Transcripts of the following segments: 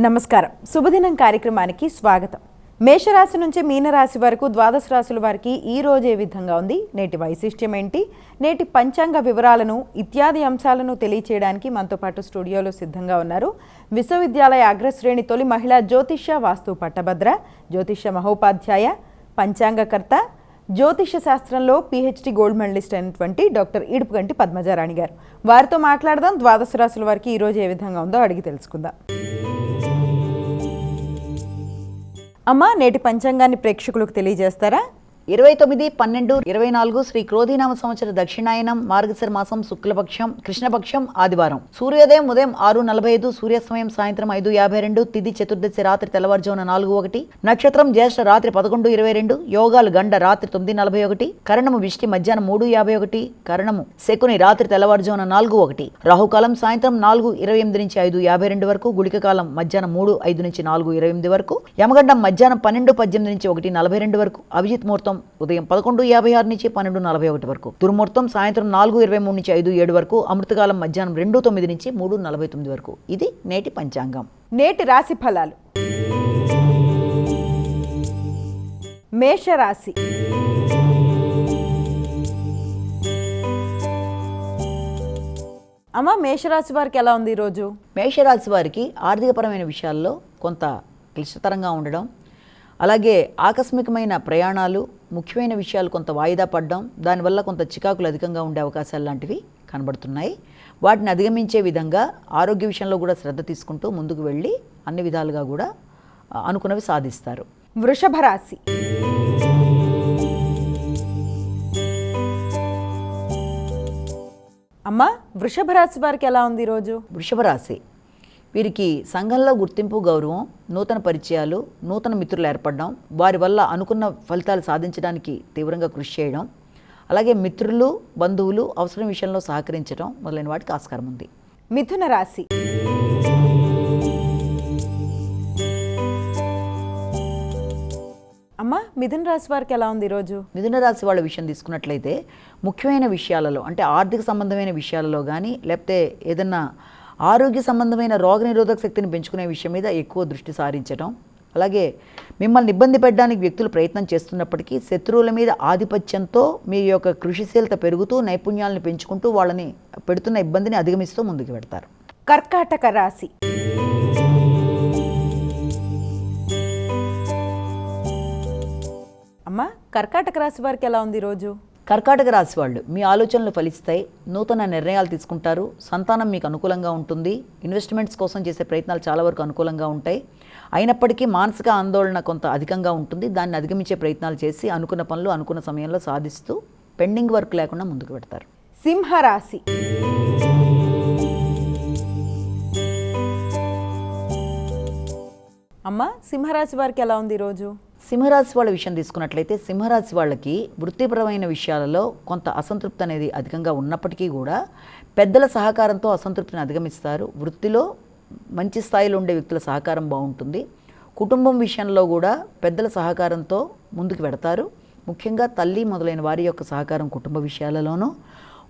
నమస్కారం. శుభదినం కార్యక్రమానికి స్వాగతం. మేషరాశి నుంచి మీనరాశి వరకు ద్వాదశ రాశుల వారికి ఈ రోజు ఏ విధంగా ఉంది, నేటి వైశిష్ట్యం ఏంటి, నేటి పంచాంగ వివరాలను ఇత్యాది అంశాలను తెలియచేయడానికి మనతో పాటు స్టూడియోలో సిద్ధంగా ఉన్నారు విశ్వవిద్యాలయ అగ్రశ్రేణి తొలి మహిళా జ్యోతిష్య వాస్తు పట్టభద్ర, జ్యోతిష్య మహోపాధ్యాయ, పంచాంగకర్త, జ్యోతిష శాస్త్రంలో పిహెచ్డి గోల్డ్ మెడలిస్ట్ అయినటువంటి డాక్టర్ ఇడుపుగంటి పద్మజారాణి గారు. వారితో మాట్లాడదాం. ద్వాదశ రాశుల వారికి ఈరోజు ఏ విధంగా ఉందో అడిగి తెలుసుకుందాం. అమ్మ, నేటి పంచాంగాన్ని ప్రేక్షకులకు తెలియజేస్తారా? 29/12/24 శ్రీ క్రోధీనామ సంవత్సర దక్షిణాయనం మార్గశిర మాసం శుక్లపక్షం కృష్ణపక్షం ఆదివారం. సూర్యోదయం ఉదయం 6:45, సూర్యాస్తమయం సాయంత్రం 5:52, తిథి చతుర్దశి రాత్రి తెల్లవారుజామున 4:01, నక్షత్రం జ్యేష్ఠ రాత్రి 11:22, యోగాలు గండ రాత్రి 9:41, కరణము విష్టి మధ్యాహ్నం 3:51, కరణము శకుని రాత్రి తెల్లవారుజామున 4:01, రాహుకాలం సాయంత్రం 4:28 నుంచి 5:52 వరకు, గుళిక కాలం మధ్యాహ్నం 3:05 నుంచి 4:28 వరకు, యమగండం మధ్యాహ్నం 12:18 నుంచి 1:42 వరకు, అభిజిత్ ముహూర్తం ఉదయం 11:56 నుంచి 12:41 వరకు, దుర్ముహూర్తం సాయంత్రం 4:23 నుంచి 5:07 వరకు, అమృతకాలం మధ్యాహ్నం 2:09 నుంచి 3:49 వరకు. ఇది నేటి పంచాంగం. నేటి రాశి ఫలాలు. మేషరాశి. అమ్మ, మేషరాశి వారికి ఎలా ఉంది ఈరోజు? మేషరాశి వారికి ఆర్థికపరమైన విషయాల్లో కొంత క్లిష్టతరంగా ఉండడం, అలాగే ఆకస్మికమైన ప్రయాణాలు, ముఖ్యమైన విషయాలు కొంత వాయిదా పడడం, దానివల్ల కొంత చికాకులు అధికంగా ఉండే అవకాశాలు లాంటివి కనబడుతున్నాయి. వాటిని అధిగమించే విధంగా ఆరోగ్య విషయంలో కూడా శ్రద్ధ తీసుకుంటూ ముందుకు వెళ్ళి అన్ని విధాలుగా కూడా అనుకున్నవి సాధిస్తారు. వృషభ రాశి. అమ్మ, వృషభ రాశి వారికి ఎలా ఉంది ఈరోజు? వృషభ రాశి వీరికి సంఘంలో గుర్తింపు, గౌరవం, నూతన పరిచయాలు, నూతన మిత్రులు ఏర్పడడం, వారి వల్ల అనుకున్న ఫలితాలు సాధించడానికి తీవ్రంగా కృషి చేయడం, అలాగే మిత్రులు, బంధువులు అవసరం విషయంలో సహకరించడం మొదలైన వాటికి ఆస్కారం ఉంది. మిథున రాశి. అమ్మ, మిథున రాశి వారికి ఎలా ఉంది ఈరోజు? మిథున రాశి వాళ్ళ విషయం తీసుకున్నట్లయితే ముఖ్యమైన విషయాలలో, అంటే ఆర్థిక సంబంధమైన విషయాలలో కానీ, లేకపోతే ఏదన్నా ఆరోగ్య సంబంధమైన రోగనిరోధక శక్తిని పెంచుకునే విషయం మీద ఎక్కువ దృష్టి సారించడం, అలాగే మిమ్మల్ని ఇబ్బంది పెట్టడానికి వ్యక్తులు ప్రయత్నం చేస్తున్నప్పటికీ శత్రువుల మీద ఆధిపత్యంతో మీ యొక్క కృషిశీలత పెరుగుతూ నైపుణ్యాలను పెంచుకుంటూ వాళ్ళని పెడుతున్న ఇబ్బందిని అధిగమిస్తూ ముందుకు పెడతారు. కర్కాటక రాశి. అమ్మ, కర్కాటక రాశి వారికి ఎలా ఉంది ఈరోజు? కర్కాటక రాశి వాళ్ళు మీ ఆలోచనలు ఫలిస్తాయి, నూతన నిర్ణయాలు తీసుకుంటారు, సంతానం మీకు అనుకూలంగా ఉంటుంది, ఇన్వెస్ట్మెంట్స్ కోసం చేసే ప్రయత్నాలు చాలా వరకు అనుకూలంగా ఉంటాయి. అయినప్పటికీ మానసిక ఆందోళన కొంత అధికంగా ఉంటుంది. దాన్ని అధిగమించే ప్రయత్నాలు చేసి అనుకున్న పనులు అనుకున్న సమయంలో సాధిస్తూ పెండింగ్ వర్క్ లేకుండా ముందుకు పెడతారు. సింహరాశి. అమ్మ, సింహరాశి వారికి ఎలా ఉంది ఈరోజు? సింహరాశి వాళ్ళ విషయం తీసుకున్నట్లయితే సింహరాశి వాళ్ళకి వృత్తిపరమైన విషయాలలో కొంత అసంతృప్తి అనేది అధికంగా ఉన్నప్పటికీ కూడా పెద్దల సహకారంతో అసంతృప్తిని అధిగమిస్తారు. వృత్తిలో మంచి స్థాయిలో ఉండే వ్యక్తుల సహకారం బాగుంటుంది. కుటుంబం విషయంలో కూడా పెద్దల సహకారంతో ముందుకు పెడతారు. ముఖ్యంగా తల్లి మొదలైన వారి యొక్క సహకారం కుటుంబ విషయాలలోనూ,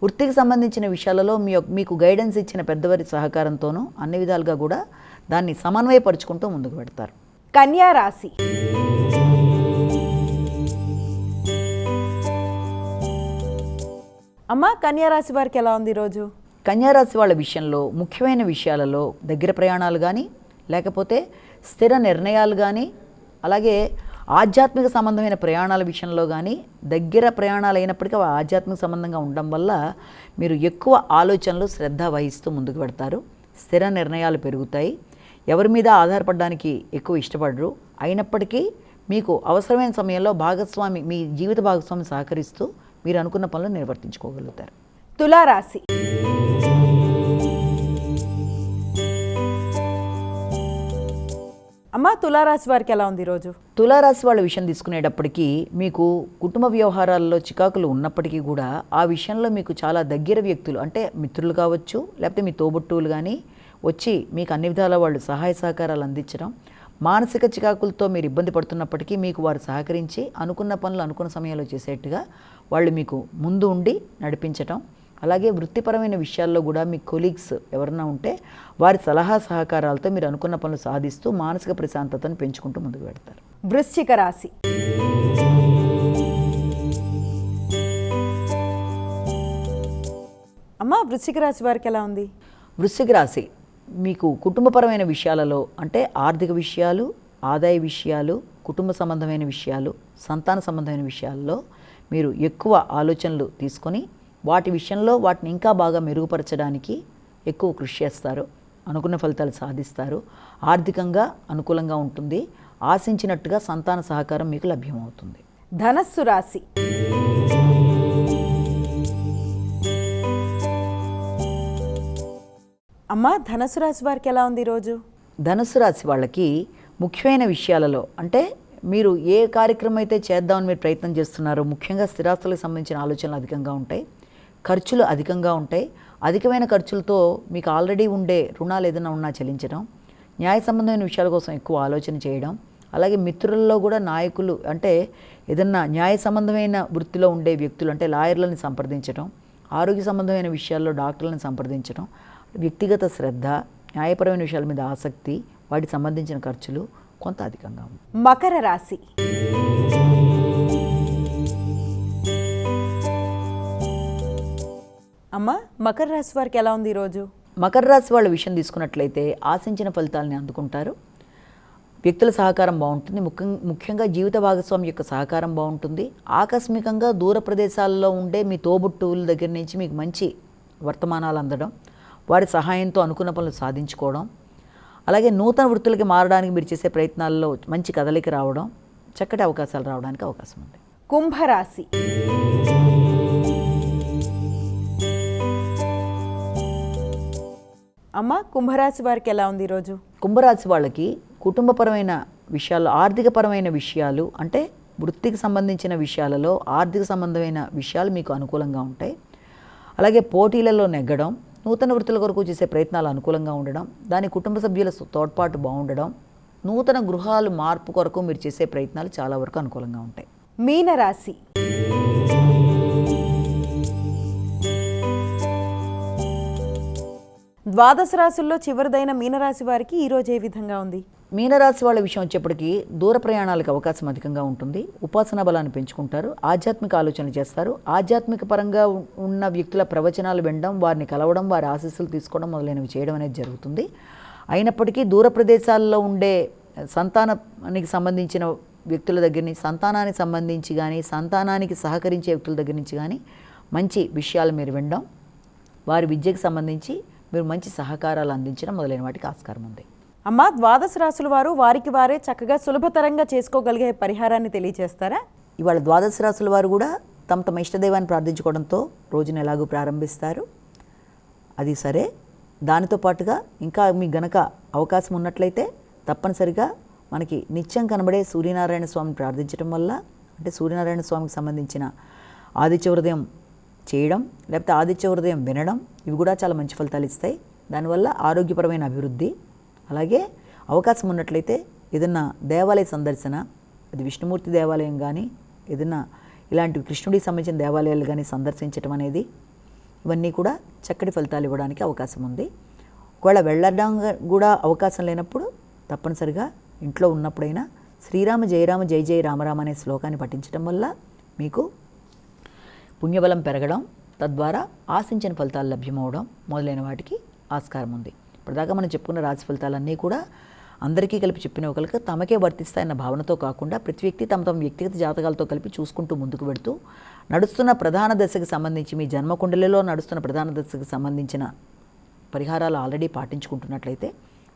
వృత్తికి సంబంధించిన విషయాలలో మీకు గైడెన్స్ ఇచ్చిన పెద్దవారి సహకారంతోనూ అన్ని విధాలుగా కూడా దాన్ని సమన్వయపరుచుకుంటూ ముందుకు పెడతారు. కన్యా రాశి. అమ్మ, కన్యా రాశి వారికి ఎలా ఉంది ఈరోజు? కన్యారాశి వాళ్ళ విషయంలో ముఖ్యమైన విషయాలలో దగ్గర ప్రయాణాలు కానీ, లేకపోతే స్థిర నిర్ణయాలు కానీ, అలాగే ఆధ్యాత్మిక సంబంధమైన ప్రయాణాల విషయంలో కానీ, దగ్గర ప్రయాణాలు అయినప్పటికీ అవి ఆధ్యాత్మిక సంబంధంగా ఉండడం వల్ల మీరు ఎక్కువ ఆలోచనలు శ్రద్ధ వహిస్తూ ముందుకు పెడతారు. స్థిర నిర్ణయాలు పెరుగుతాయి. ఎవరి మీద ఆధారపడడానికి ఎక్కువ ఇష్టపడరు. అయినప్పటికీ మీకు అవసరమైన సమయంలో మీ జీవిత భాగస్వామి సహకరిస్తూ మీరు అనుకున్న పనులు నిర్వర్తించుకోగలుగుతారు. తులారాశి. అమ్మ, తులారాశి వారికి ఎలా ఉంది ఈరోజు? తులారాశి వాళ్ళ విషయం తీసుకునేటప్పటికీ మీకు కుటుంబ వ్యవహారాల్లో చికాకులు ఉన్నప్పటికీ కూడా ఆ విషయంలో మీకు చాలా దగ్గర వ్యక్తులు, అంటే మిత్రులు కావచ్చు, లేకపోతే మీ తోబుట్టువులు కానీ వచ్చి మీకు అన్ని విధాల వాళ్ళు సహాయ సహకారాలు అందించడం, మానసిక చికాకులతో మీరు ఇబ్బంది పడుతున్నప్పటికీ మీకు వారు సహకరించి అనుకున్న పనులు అనుకున్న సమయంలో చేసేట్టుగా వాళ్ళు మీకు ముందు ఉండి నడిపించటం, అలాగే వృత్తిపరమైన విషయాల్లో కూడా మీ కొలీగ్స్ ఎవరైనా ఉంటే వారి సలహా సహకారాలతో మీరు అనుకున్న పనులు సాధిస్తూ మానసిక ప్రశాంతతను పెంచుకుంటూ ముందుకు పెడతారు. వృశ్చిక రాశి. అమ్మ, వృశ్చిక రాశి వారికి ఎలా ఉంది? వృశ్చిక రాశి మీకు కుటుంబపరమైన విషయాలలో అంటే ఆర్థిక విషయాలు, ఆదాయ విషయాలు, కుటుంబ సంబంధమైన విషయాలు, సంతాన సంబంధమైన విషయాల్లో మీరు ఎక్కువ ఆలోచనలు తీసుకొని వాటి విషయంలో వాటిని ఇంకా బాగా మెరుగుపరచడానికి ఎక్కువ కృషి చేస్తారు. అనుకున్న ఫలితాలు సాధిస్తారు. ఆర్థికంగా అనుకూలంగా ఉంటుంది. ఆశించినట్టుగా సంతాన సహకారం మీకు లభ్యమవుతుంది. ధనస్సు రాశి. అమ్మ, ధనస్సు రాశి వారికి ఎలా ఉంది ఈరోజు? ధనుస్సు రాశి వాళ్ళకి ముఖ్యమైన విషయాలలో అంటే మీరు ఏ కార్యక్రమం అయితే చేద్దామని మీరు ప్రయత్నం చేస్తున్నారో ముఖ్యంగా స్థిరాస్తులకు సంబంధించిన ఆలోచనలు అధికంగా ఉంటాయి. ఖర్చులు అధికంగా ఉంటాయి. అధికమైన ఖర్చులతో మీకు ఆల్రెడీ ఉండే రుణాలు ఏదైనా ఉన్నా చెల్లించడం, న్యాయ సంబంధమైన విషయాల కోసం ఎక్కువ ఆలోచన చేయడం, అలాగే మిత్రులలో కూడా నాయకులు అంటే ఏదన్నా న్యాయ సంబంధమైన వృత్తిలో ఉండే వ్యక్తులు అంటే లాయర్లను సంప్రదించడం, ఆరోగ్య సంబంధమైన విషయాల్లో డాక్టర్లను సంప్రదించడం, వ్యక్తిగత శ్రద్ధ, న్యాయపరమైన విషయాల మీద ఆసక్తి, వాటికి సంబంధించిన ఖర్చులు కొంత అధికంగా ఉంది. మకర రాశి. అమ్మ, మకర రాశి వారికి ఎలా ఉంది ఈరోజు? మకర రాశి వాళ్ళ విషయం తీసుకున్నట్లయితే ఆశించిన ఫలితాలని అందుకుంటారు. వ్యక్తుల సహకారం బాగుంటుంది. ముఖ్యంగా జీవిత భాగస్వామి యొక్క సహకారం బాగుంటుంది. ఆకస్మికంగా దూర ప్రదేశాల్లో ఉండే మీ తోబుట్టువుల దగ్గర నుంచి మీకు మంచి వర్తమానాలు అందడం, వారి సహాయంతో అనుకున్న పనులు సాధించుకోవడం, అలాగే నూతన వృత్తులకి మారడానికి మీరు చేసే ప్రయత్నాల్లో మంచి కదలిక రావడం, చక్కటి అవకాశాలు రావడానికి అవకాశం ఉంది. కుంభరాశి. అమ్మ, కుంభరాశి వారికి ఎలా ఉంది ఈరోజు? కుంభరాశి వాళ్ళకి కుటుంబపరమైన విషయాలు, ఆర్థికపరమైన విషయాలు అంటే వృత్తికి సంబంధించిన విషయాలలో ఆర్థిక సంబంధమైన విషయాలు మీకు అనుకూలంగా ఉంటాయి. అలాగే పోటీలలో నెగ్గడం, నూతన వృత్తుల కొరకు చేసే ప్రయత్నాలు అనుకూలంగా ఉండడం, దాని కుటుంబ సభ్యుల తోడ్పాటు బాగుండడం, నూతన గృహాలు మార్పు కొరకు మీరు చేసే ప్రయత్నాలు చాలా వరకు అనుకూలంగా ఉంటాయి. మీనరాశి. ద్వాదశ రాశుల్లో చివరిదైన మీనరాశి వారికి ఈరోజు ఏ విధంగా ఉంది? మీనరాశి వాళ్ళ విషయం వచ్చేప్పటికీ దూర ప్రయాణాలకు అవకాశం అధికంగా ఉంటుంది. ఉపాసనా బలాన్ని పెంచుకుంటారు. ఆధ్యాత్మిక ఆలోచనలు చేస్తారు. ఆధ్యాత్మిక పరంగా ఉన్న వ్యక్తుల ప్రవచనాలు వినడం, వారిని కలవడం, వారి ఆశీస్సులు తీసుకోవడం మొదలైనవి చేయడం అనేది జరుగుతుంది. అయినప్పటికీ దూర ప్రదేశాల్లో ఉండే సంతానానికి సంబంధించిన వ్యక్తుల దగ్గర నుంచి, సంతానానికి సంబంధించి కానీ సంతానానికి సహకరించే వ్యక్తుల దగ్గర నుంచి కానీ మంచి విషయాలు మీరు వినడం, వారి విద్యకు సంబంధించి మీరు మంచి సహకారాలు అందించడం మొదలైన వాటికి ఆస్కారం ఉంది. అమ్మ, ద్వాదశ రాశుల వారు వారికి వారే చక్కగా సులభతరంగా చేసుకోగలిగే పరిహారాన్ని తెలియజేస్తారా? ఇవాళ ద్వాదశ రాశుల వారు కూడా తమ తమ ఇష్టదైవాన్ని ప్రార్థించుకోవడంతో రోజును ఎలాగూ ప్రారంభిస్తారు. అది సరే, దానితో పాటుగా ఇంకా మీకు గనక అవకాశం ఉన్నట్లయితే తప్పనిసరిగా మనకి నిత్యం కనబడే సూర్యనారాయణ స్వామిని ప్రార్థించడం వల్ల, అంటే సూర్యనారాయణ స్వామికి సంబంధించిన ఆదిత్య హృదయం చేయడం, లేకపోతే ఆదిత్య హృదయం వినడం, ఇవి కూడా చాలా మంచి ఫలితాలు ఇస్తాయి. దానివల్ల ఆరోగ్యపరమైన అభివృద్ధి, అలాగే అవకాశం ఉన్నట్లయితే ఏదన్నా దేవాలయ సందర్శన, అది విష్ణుమూర్తి దేవాలయం కానీ ఏదన్నా ఇలాంటి కృష్ణుడికి సంబంధించిన దేవాలయాలు కానీ సందర్శించడం అనేది, ఇవన్నీ కూడా చక్కటి ఫలితాలు ఇవ్వడానికి అవకాశం ఉంది. ఒకవేళ వెళ్ళడం కూడా అవకాశం లేనప్పుడు తప్పనిసరిగా ఇంట్లో ఉన్నప్పుడైనా శ్రీరామ జయరామ జయ జయ రామరామ అనే శ్లోకాన్ని పఠించడం వల్ల మీకు పుణ్యబలం పెరగడం, తద్వారా ఆశించిన ఫలితాలు లభ్యమవడం మొదలైన వాటికి ఆస్కారం ఉంది. ఇప్పటిదాకా మనం చెప్పుకున్న రాశి ఫలితాలన్నీ కూడా అందరికీ కలిపి చెప్పిన ఒకరికి తమకే వర్తిస్తాయన్న భావనతో కాకుండా ప్రతి వ్యక్తి తమ తమ వ్యక్తిగత జాతకాలతో కలిపి చూసుకుంటూ ముందుకు వెడుతూ నడుస్తున్న ప్రధాన దశకు సంబంధించి, మీ జన్మకుండలిలో నడుస్తున్న ప్రధాన దశకు సంబంధించిన పరిహారాలు ఆల్రెడీ పాటించుకుంటున్నట్లయితే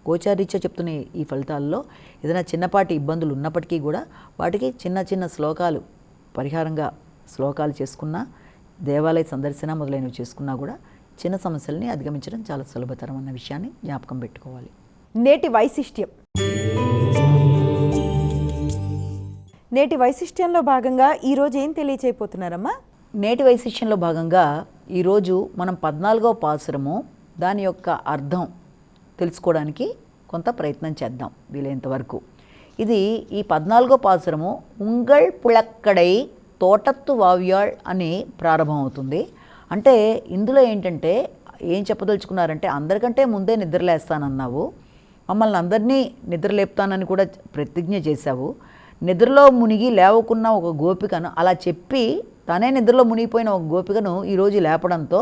గోచారీత్యా చెప్తున్న ఈ ఫలితాల్లో ఏదైనా చిన్నపాటి ఇబ్బందులు ఉన్నప్పటికీ కూడా వాటికి చిన్న చిన్న శ్లోకాలు పరిహారంగా శ్లోకాలు చేసుకున్నా, దేవాలయ సందర్శన మొదలైనవి చేసుకున్నా కూడా చిన్న సమస్యల్ని అధిగమించడం చాలా సులభతరం అన్న విషయాన్ని జ్ఞాపకం పెట్టుకోవాలి. నేటి వైశిష్ట్యం. నేటి వైశిష్ట్యంలో భాగంగా ఈరోజు ఏం తెలియచేయబోతున్నారమ్మా? నేటి వైశిష్ట్యంలో భాగంగా ఈరోజు మనం 14వ పాసురము దాని యొక్క అర్థం తెలుసుకోవడానికి కొంత ప్రయత్నం చేద్దాం వీలైనంత వరకు. ఇది ఈ 14వ పాసురము ఉంగళ్ పుళక్కడై తోటత్తు వావ్యాళ్ అని ప్రారంభమవుతుంది. అంటే ఇందులో ఏంటంటే ఏం చెప్పదలుచుకున్నారంటే, అందరికంటే ముందే నిద్రలేస్తానన్నావు, మమ్మల్ని అందరినీ నిద్రలేపుతానని కూడా ప్రతిజ్ఞ చేశావు. నిద్రలో మునిగి లేవకున్న ఒక గోపికను అలా చెప్పి తనే నిద్రలో మునిగిపోయిన ఒక గోపికను ఈరోజు లేపడంతో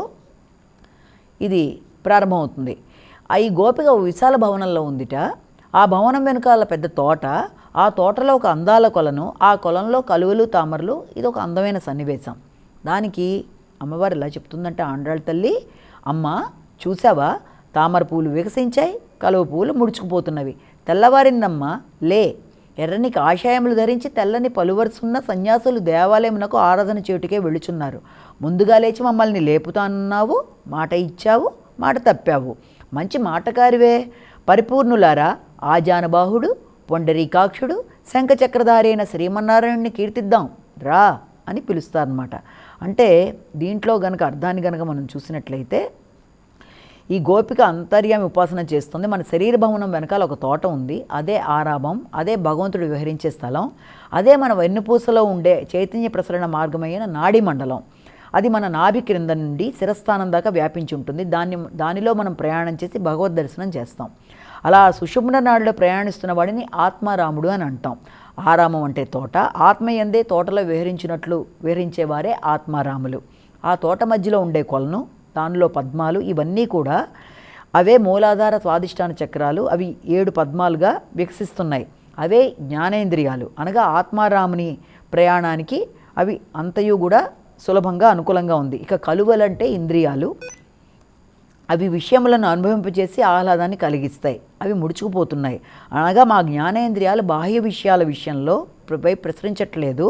ఇది ప్రారంభమవుతుంది. ఈ గోపిక విశాల భవనంలో ఉందిట. ఆ భవనం వెనుకాల పెద్ద తోట, ఆ తోటలో ఒక అందాల కొలను, ఆ కొలంలో కలువలు తామరలు. ఇది ఒక అందమైన సన్నివేశం. దానికి అమ్మవారు ఎలా చెప్తుందంటే, ఆండ్రాళ్ళ తల్లి, అమ్మ చూసావా, తామర పూలు వికసించాయి, కలువ పూలు ముడుచుకుపోతున్నవి. తెల్లవారిందమ్మ, లే, ఎర్రని కాషాయములు ధరించి తెల్లని పలువరుసున్న సన్యాసులు దేవాలయమునకు ఆరాధన చేయుటకే వెళుచున్నారు. ముందుగా లేచి మమ్మల్ని లేపుతానన్నావు, మాట ఇచ్చావు, మాట తప్పావు. మంచి మాటకారివే. పరిపూర్ణులారా, ఆజానుబాహుడు, పొండరీకాక్షుడు, శంఖచక్రధారి అయిన శ్రీమన్నారాయణుని కీర్తిద్దాం రా అని పిలుస్తారనమాట. అంటే దీంట్లో గనక అర్థాన్ని గనక మనం చూసినట్లయితే, ఈ గోపిక అంతర్యామి ఉపాసన చేస్తుంది. మన శరీర భవనం వెనకాల ఒక తోట ఉంది, అదే ఆరామం, అదే భగవంతుడు విహరించే స్థలం, అదే మన వెన్నుపూసలో ఉండే చైతన్య ప్రసరణ మార్గమైన నాడీ మండలం. అది మన నాభి క్రింద నుండి శిరస్థానం దాకా వ్యాపించి ఉంటుంది. దానిలో మనం ప్రయాణం చేసి భగవద్ దర్శనం చేస్తాం. అలా సుషుమ్న నాడిలో ప్రయాణిస్తున్న వాడిని ఆత్మారాముడు అని అంటాం. ఆరామం అంటే తోట, ఆత్మయందే తోటలో విహరించేవారే ఆత్మారాములు. ఆ తోట మధ్యలో ఉండే కొలను, దానిలో పద్మాలు, ఇవన్నీ కూడా అవే మూలాధార స్వాదిష్టాన చక్రాలు. అవి 7 పద్మాలుగా వికసిస్తున్నాయి. అవే జ్ఞానేంద్రియాలు, అనగా ఆత్మారాముని ప్రయాణానికి అవి అంతయు కూడా సులభంగా అనుకూలంగా ఉంది. ఇక కలువలంటే ఇంద్రియాలు. అవి విషయములను అనుభవింపచేసి ఆహ్లాదాన్ని కలిగిస్తాయి. అవి ముడుచుకుపోతున్నాయి. అనగా మా జ్ఞానేంద్రియాలు బాహ్య విషయాల విషయంలో ప్రసరించట్లేదు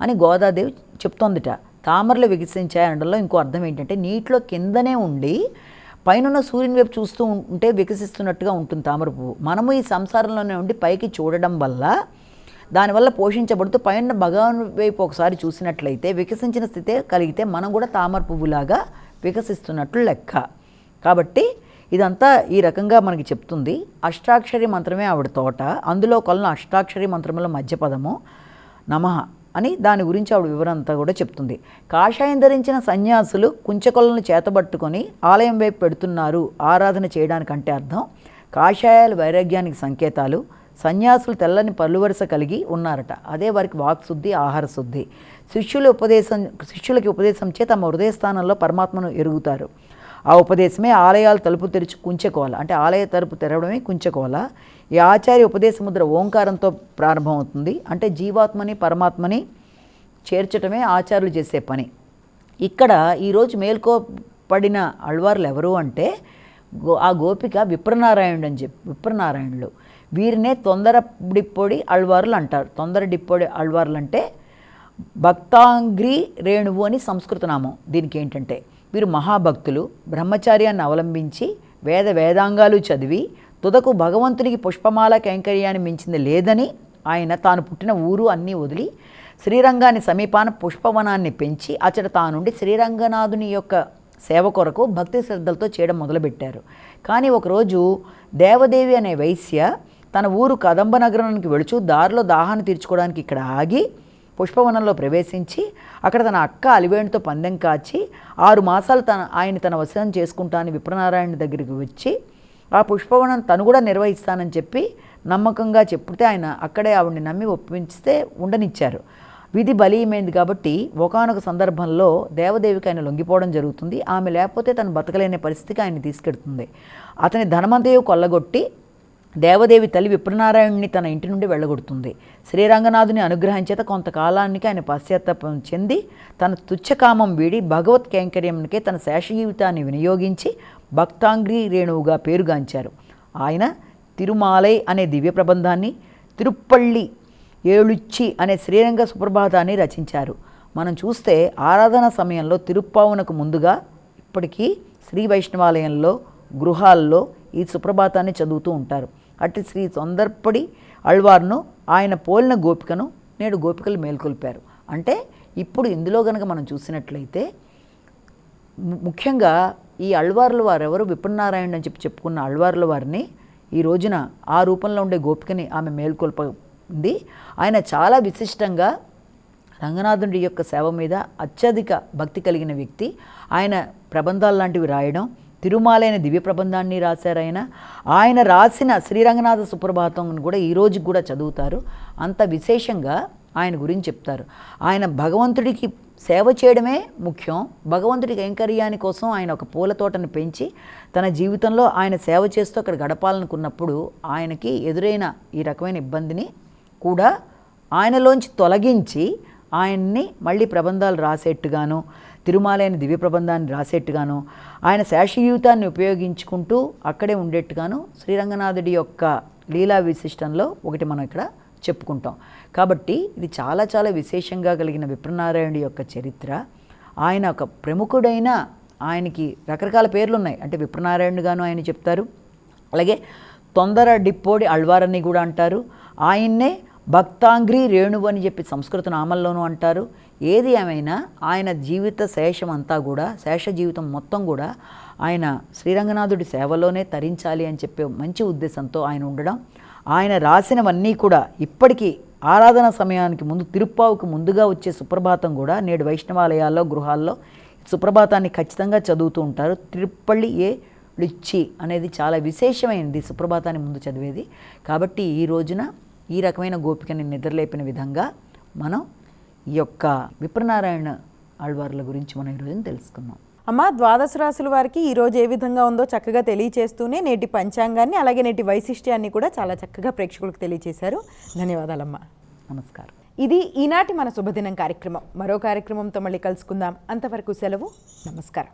అని గోదాదేవి చెప్తోందిట. తామరలు వికసించాయి అనడంలో ఇంకో అర్థం ఏంటంటే, నీటిలో కిందనే ఉండి పైన సూర్యుని వైపు చూస్తూ ఉంటే వికసిస్తున్నట్టుగా ఉంటుంది తామర పువ్వు. మనము ఈ సంసారంలోనే ఉండి పైకి చూడడం వల్ల, దానివల్ల పోషించబడుతూ పైన భగవాన్ వైపు ఒకసారి చూసినట్లయితే వికసించిన స్థితే కలిగితే మనం కూడా తామర పువ్వులాగా వికసిస్తున్నట్లు లెక్క. కాబట్టి ఇదంతా ఈ రకంగా మనకి చెప్తుంది. అష్టాక్షరి మంత్రమే ఆవిడ తోట, అందులో కొలను అష్టాక్షరి మంత్రముల మధ్యపదము నమః అని దాని గురించి ఆవిడ వివరం అంతా కూడా చెప్తుంది. కాషాయం ధరించిన సన్యాసులు కుంచకొలను చేతబట్టుకొని ఆలయం వైపు పెడుతున్నారు ఆరాధన చేయడానికంటే అర్థం, కాషాయాలు వైరాగ్యానికి సంకేతాలు. సన్యాసులు తెల్లని పలువరుస కలిగి ఉన్నారట. అదే వారికి వాక్శుద్ధి, ఆహార శుద్ధి. శిష్యులకి ఉపదేశం చే తమ హృదయస్థానంలో పరమాత్మను ఎరుగుతారు. ఆ ఉపదేశమే ఆలయాలు తలుపు తెరిచి కుంచెకోల, అంటే ఆలయ తలుపు తెరవడమే కుంచెకోల. ఈ ఆచార్య ఉపదేశ ముద్ర ఓంకారంతో ప్రారంభమవుతుంది. అంటే జీవాత్మని పరమాత్మని చేర్చటమే ఆచార్యులు చేసే పని. ఇక్కడ ఈరోజు మేల్కోపడిన అళ్వార్లు ఎవరు అంటే, ఆ గోపిక విప్రనారాయణులు. వీరినే తొందరడిప్పొడి అళ్వార్లు అంటారు. తొందరడిప్పొడి అళ్వార్లు అంటే భక్తాంగ్రి రేణువు అని సంస్కృత నామం. దీనికి ఏంటంటే, వీరు మహాభక్తులు, బ్రహ్మచార్యాన్ని అవలంబించి వేదాంగాలు చదివి తుదకు భగవంతునికి పుష్పమాల కైంకర్యాన్ని మించింది లేదని ఆయన తాను పుట్టిన ఊరు అన్నీ వదిలి శ్రీరంగాన్ని సమీపాన పుష్పవనాన్ని పెంచి అచట తానుండి శ్రీరంగనాథుని యొక్క సేవ కొరకు భక్తి శ్రద్ధలతో చేయడం మొదలుపెట్టారు. కానీ ఒకరోజు దేవదేవి అనే వైశ్య తన ఊరు కదంబ నగరానికి వెళుచు దారిలో దాహాన్ని తీర్చుకోవడానికి ఇక్కడ ఆగి పుష్పవనంలో ప్రవేశించి అక్కడ తన అక్క అలివేణితో పందెం కాచి 6 మాసాలు ఆయన తన వశం చేసుకుంటానని విప్రనారాయణ దగ్గరికి వచ్చి ఆ పుష్పవనం తను కూడా నిర్వహిస్తానని చెప్పి నమ్మకంగా చెప్తే ఆయన అక్కడే ఆవిడని నమ్మి ఒప్పించితే ఉండనిచ్చారు. విధి బలీయమైంది కాబట్టి ఒకానొక సందర్భంలో దేవదేవికి ఆయన లొంగిపోవడం జరుగుతుంది. ఆమె లేకపోతే తను బతకలేని పరిస్థితికి ఆయన తీసుకెడుతుంది. అతని ధనమంతయు కొల్లగొట్టి దేవదేవి తల్లి విప్రనారాయణుని తన ఇంటి నుండి వెళ్ళగొడుతుంది. శ్రీరంగనాథుని అనుగ్రహం చేత కొంతకాలానికి ఆయన పశ్చాత్తాపం చెంది తన తుచ్చకామం వీడి భగవత్ కైంకర్యంకే తన శేష జీవితాన్ని వినియోగించి భక్తాంగ్రి రేణువుగా పేరుగాంచారు. ఆయన తిరుమాలై అనే దివ్య ప్రబంధాన్ని, తిరుప్పళ్ళి ఏళుచ్చి అనే శ్రీరంగ సుప్రభాతాన్ని రచించారు. మనం చూస్తే ఆరాధన సమయంలో తిరుప్పావునకు ముందుగా ఇప్పటికీ శ్రీ వైష్ణవాలయంలో గృహాల్లో ఈ సుప్రభాతాన్ని చదువుతూ ఉంటారు. అట్టి శ్రీ తొందరపడి అళ్వార్ను ఆయన పోలిన గోపికను నేడు గోపికలు మేల్కొల్పారు. అంటే ఇప్పుడు ఇందులో గనక మనం చూసినట్లయితే ముఖ్యంగా ఈ అళ్వార్ల వారెవరు, విప్రనారాయణ అని చెప్పుకున్న అళ్వార్ల వారిని ఈ రోజున ఆ రూపంలో ఉండే గోపికని ఆమె మేల్కొల్పింది. ఆయన చాలా విశిష్టంగా రంగనాథుడి యొక్క సేవ మీద అత్యధిక భక్తి కలిగిన వ్యక్తి. ఆయన ప్రబంధాలు లాంటివి రాయడం, తిరుమాలైన దివ్య ప్రబంధాన్ని రాశారు ఆయన రాసిన శ్రీరంగనాథ సుప్రభాతం కూడా ఈ రోజు కూడా చదువుతారు. అంత విశేషంగా ఆయన గురించి చెప్తారు. ఆయన భగవంతుడికి సేవ చేయడమే ముఖ్యం. భగవంతుడి కైంకర్యాని కోసం ఆయన ఒక పూల తోటను పెంచి తన జీవితంలో ఆయన సేవ చేస్తూ అక్కడ గడపాలనుకున్నప్పుడు ఆయనకి ఎదురైన ఈ రకమైన ఇబ్బందిని కూడా ఆయనలోంచి తొలగించి ఆయన్ని మళ్ళీ ప్రబంధాలు రాసేట్టుగాను, తిరుమాలైన దివ్య ప్రబంధాన్ని రాసేట్టుగాను, ఆయన శేషయూతాన్ని ఉపయోగించుకుంటూ అక్కడే ఉండేట్టుగాను శ్రీరంగనాథుడి యొక్క లీలా విశిష్టంలో ఒకటి మనం ఇక్కడ చెప్పుకుంటాం. కాబట్టి ఇది చాలా చాలా విశేషంగా కలిగిన విప్రనారాయణుడి యొక్క చరిత్ర. ఆయన ఒక ప్రముఖుడైన, ఆయనకి రకరకాల పేర్లు ఉన్నాయి. అంటే విప్రనారాయణుడుగాను ఆయన చెప్తారు, అలాగే తొందర డిప్పోడి అళ్వారని కూడా అంటారు. ఆయన్నే భక్తాంగ్రి రేణువు అని చెప్పి సంస్కృత నామంలోనూ అంటారు. ఏది ఏమైనా ఆయన జీవిత శేషం అంతా కూడా, శేష జీవితం మొత్తం కూడా ఆయన శ్రీరంగనాథుడి సేవలోనే తరించాలి అని చెప్పే మంచి ఉద్దేశంతో ఆయన ఉండడం, ఆయన రాసినవన్నీ కూడా ఇప్పటికీ ఆరాధన సమయానికి ముందు, తిరుప్పావుకు ముందుగా వచ్చే సుప్రభాతం కూడా నేడు వైష్ణవాలయాల్లో, గృహాల్లో సుప్రభాతాన్ని ఖచ్చితంగా చదువుతూ ఉంటారు. తిరుప్పల్లి ఏ లిచ్చి అనేది చాలా విశేషమైనది సుప్రభాతాన్ని ముందు చదివేది. కాబట్టి ఈ రోజున ఈ రకమైన గోపికని నిద్రలేపిన విధంగా మనం ఈ యొక్క విప్రనారాయణ ఆళ్వార్ల గురించి మనం ఈరోజు తెలుసుకున్నాం. అమ్మ, ద్వాదశ రాశుల వారికి ఈరోజు ఏ విధంగా ఉందో చక్కగా తెలియచేస్తూనే నేటి పంచాంగాన్ని, అలాగే నేటి వైశిష్ట్యాన్ని కూడా చాలా చక్కగా ప్రేక్షకులకు తెలియచేశారు. ధన్యవాదాలమ్మా. నమస్కారం. ఇది ఈనాటి మన శుభదినం కార్యక్రమం. మరో కార్యక్రమంతో మళ్ళీ కలుసుకుందాం. అంతవరకు సెలవు. నమస్కారం.